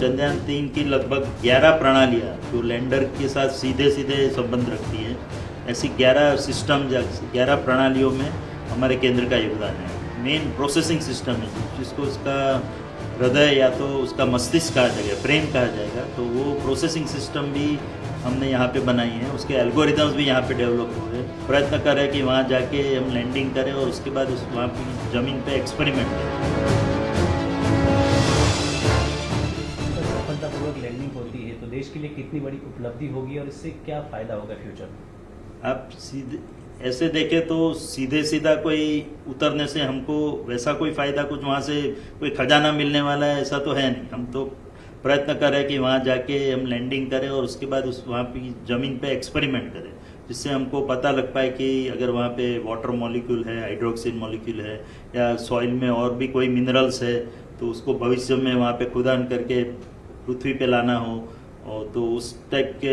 चंद्रयान-3 की लगभग 11 प्रणालियाँ जो लैंडर के साथ सीधे सीधे संबंध रखती हैं, ऐसी 11 सिस्टम या 11 प्रणालियों में हमारे केंद्र का योगदान है। मेन प्रोसेसिंग सिस्टम है जिसको उसका हृदय या तो उसका मस्तिष्क कहा जाएगा, ब्रेन कहा जाएगा, तो वो प्रोसेसिंग सिस्टम भी हमने यहाँ पे बनाई है। उसके एल्गोरिदम्स भी यहाँ पे डेवलप हुए हैं। प्रयत्न कर रहे हैं कि वहाँ जाके हम लैंडिंग करें और उसके बाद वहाँ की ज़मीन पे एक्सपेरिमेंट करें। सफलतापूर्वक लैंडिंग होती है तो देश के लिए कितनी बड़ी उपलब्धि होगी और इससे क्या फ़ायदा होगा फ्यूचर में? आप सीधे ऐसे देखें तो सीधे सीधा कोई उतरने से हमको वैसा कोई फ़ायदा कुछ वहाँ से कोई खजाना मिलने वाला है ऐसा तो है नहीं। हम तो प्रयत्न कर रहे हैं कि वहाँ जाके हम लैंडिंग करें और उसके बाद वहाँ की ज़मीन पे एक्सपेरिमेंट करें, जिससे हमको पता लग पाए कि अगर वहाँ पे वाटर मॉलिक्यूल है, हाइड्रोक्सिन मॉलिक्यूल है या सॉइल में और भी कोई मिनरल्स है तो उसको भविष्य में वहाँ पे खुदान करके पृथ्वी पे लाना हो, और तो उस टाइप के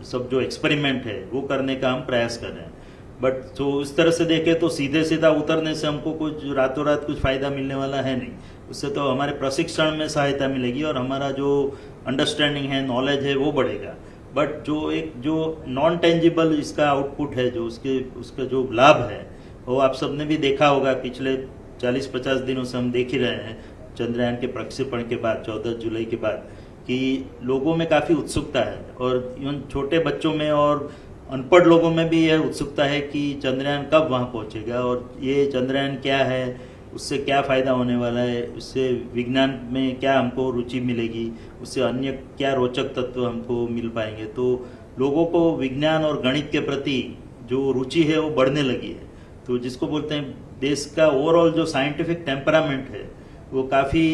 सब जो एक्सपेरिमेंट है वो करने का हम प्रयास कर रहे हैं। बट तो इस तरह से देखें तो सीधे सीधा उतरने से हमको कुछ रातों रात कुछ फ़ायदा मिलने वाला है नहीं। उससे तो हमारे प्रशिक्षण में सहायता मिलेगी और हमारा जो अंडरस्टैंडिंग है, नॉलेज है वो बढ़ेगा। बट जो नॉन टेंजिबल इसका आउटपुट है, जो उसका जो लाभ है वो आप सबने भी देखा होगा। पिछले 40-50 दिनों से हम देख ही रहे हैं चंद्रयान के प्रक्षेपण के बाद 14 जुलाई के बाद कि लोगों में काफ़ी उत्सुकता है, और इवन छोटे बच्चों में और अनपढ़ लोगों में भी यह उत्सुकता है कि चंद्रयान कब वहाँ पहुँचेगा और ये चंद्रयान क्या है, उससे क्या फ़ायदा होने वाला है, उससे विज्ञान में क्या हमको रुचि मिलेगी, उससे अन्य क्या रोचक तत्व हमको मिल पाएंगे। तो लोगों को विज्ञान और गणित के प्रति जो रुचि है वो बढ़ने लगी है। तो जिसको बोलते हैं देश का ओवरऑल जो साइंटिफिक टेम्परामेंट है वो काफ़ी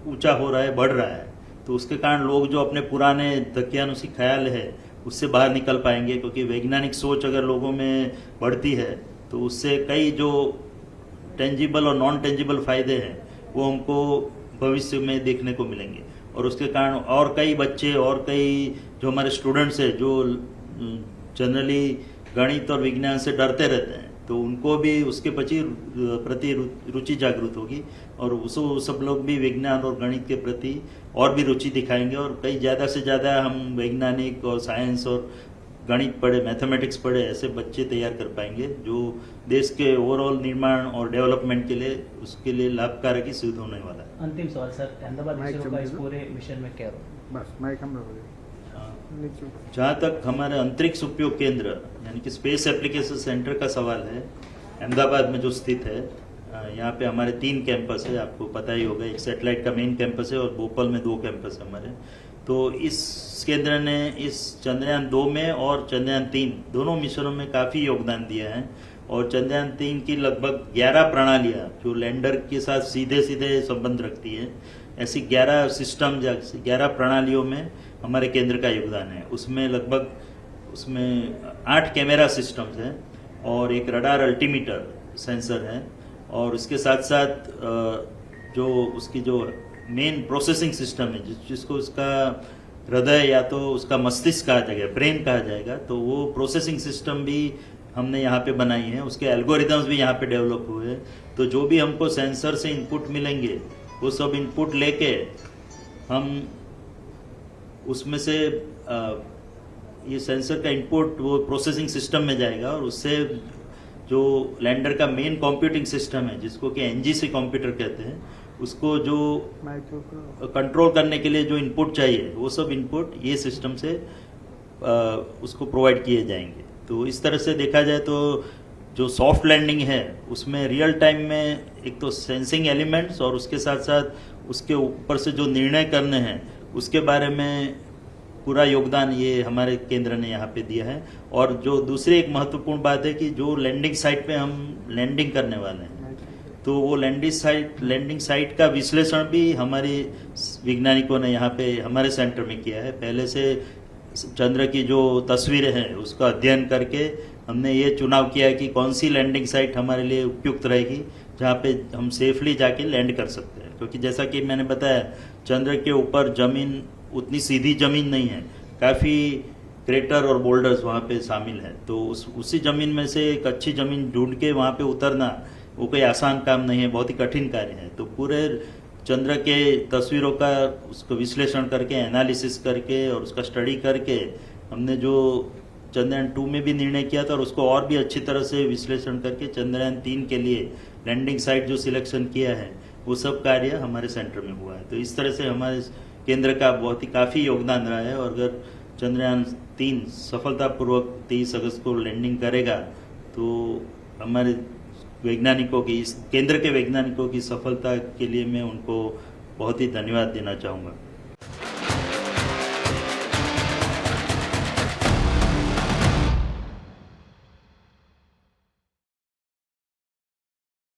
ऊंचा हो रहा है, बढ़ रहा है। तो उसके कारण लोग जो अपने पुराने दकियानुसी ख्याल है उससे बाहर निकल पाएंगे, क्योंकि वैज्ञानिक सोच अगर लोगों में बढ़ती है तो उससे कई जो टेंजिबल और नॉन टेंजिबल फ़ायदे हैं वो हमको भविष्य में देखने को मिलेंगे। और उसके कारण और कई बच्चे और कई जो हमारे स्टूडेंट्स हैं जो जनरली गणित और विज्ञान से डरते रहते हैं, तो उनको भी उसके प्रति रुचि जागृत होगी और उसको सब लोग भी विज्ञान और गणित के प्रति और भी रुचि दिखाएंगे। और कई ज़्यादा से ज़्यादा हम वैज्ञानिक और साइंस और गणित पढ़े, मैथमेटिक्स पढ़े ऐसे बच्चे तैयार कर पाएंगे जो देश के ओवरऑल निर्माण और डेवलपमेंट के लिए उसके लिए लाभकारक ही सिद्ध होने वाला है। अंतिम सवाल सर, अहमदाबाद मिशन का इस पूरे मिशन में क्या रोल? जहाँ तक हमारे अंतरिक्ष उपयोग केंद्र यानी कि स्पेस एप्लीकेशन सेंटर का सवाल है, अहमदाबाद में जो स्थित है, यहाँ पे हमारे 3 कैंपस है, आपको पता ही होगा। एक सैटेलाइट का मेन कैंपस है और भोपाल में 2 कैंपस है हमारे। तो इस केंद्र ने इस चंद्रयान 2 में और चंद्रयान 3 दोनों मिशनों में काफ़ी योगदान दिया है। और चंद्रयान 3 की लगभग 11 प्रणालियाँ जो लैंडर के साथ सीधे सीधे संबंध रखती है, ऐसी 11 सिस्टम या 11 प्रणालियों में हमारे केंद्र का योगदान है। उसमें 8 कैमरा सिस्टम्स हैं और एक रडार अल्टीमीटर सेंसर है, और इसके साथ साथ जो उसकी जो मेन प्रोसेसिंग सिस्टम है जिसको उसका हृदय या तो उसका मस्तिष्क कहा जाएगा, ब्रेन कहा जाएगा, तो वो प्रोसेसिंग सिस्टम भी हमने यहाँ पे बनाई है। उसके एल्गोरिदम्स भी यहाँ पे डेवलप हुए हैं। तो जो भी हमको सेंसर से इनपुट मिलेंगे वो सब इनपुट लेके हम उसमें से ये सेंसर का इनपुट वो प्रोसेसिंग सिस्टम में जाएगा, और उससे जो लैंडर का मेन कंप्यूटिंग सिस्टम है जिसको कि एनजीसी कंप्यूटर कहते हैं, उसको जो कंट्रोल करने के लिए जो इनपुट चाहिए वो सब इनपुट ये सिस्टम से उसको प्रोवाइड किए जाएंगे। तो इस तरह से देखा जाए तो जो सॉफ्ट लैंडिंग है उसमें रियल टाइम में एक तो सेंसिंग एलिमेंट्स और उसके साथ साथ उसके ऊपर से जो निर्णय करने हैं उसके बारे में पूरा योगदान ये हमारे केंद्र ने यहाँ पे दिया है। और जो दूसरी एक महत्वपूर्ण बात है कि जो लैंडिंग साइट पे हम लैंडिंग करने वाले हैं, तो वो लैंडिंग साइट का विश्लेषण भी हमारे वैज्ञानिकों ने यहाँ पे हमारे सेंटर में किया है। पहले से चंद्र की जो तस्वीरें हैं उसका अध्ययन करके हमने ये चुनाव किया कि कौन सी लैंडिंग साइट हमारे लिए उपयुक्त रहेगी जहाँ पे हम सेफली जाके लैंड कर सकते हैं। क्योंकि जैसा कि मैंने बताया, चंद्र के ऊपर ज़मीन उतनी सीधी ज़मीन नहीं है, काफ़ी क्रेटर और बोल्डर्स वहाँ पे शामिल हैं। तो उसी ज़मीन में से एक अच्छी ज़मीन ढूंढ के वहाँ पे उतरना वो कोई आसान काम नहीं है, बहुत ही कठिन कार्य है। तो पूरे चंद्र के तस्वीरों का उसको विश्लेषण करके, एनालिसिस करके और उसका स्टडी करके हमने जो चंद्रयान 2 में भी निर्णय किया था और उसको और भी अच्छी तरह से विश्लेषण करके चंद्रयान 3 के लिए लैंडिंग साइट जो सिलेक्शन किया है वो सब कार्य हमारे सेंटर में हुआ है। तो इस तरह से हमारे केंद्र का बहुत ही काफ़ी योगदान रहा है और अगर चंद्रयान 3 सफलतापूर्वक 23 अगस्त को लैंडिंग करेगा तो हमारे वैज्ञानिकों की, इस केंद्र के वैज्ञानिकों की सफलता के लिए मैं उनको बहुत ही धन्यवाद देना चाहूँगा।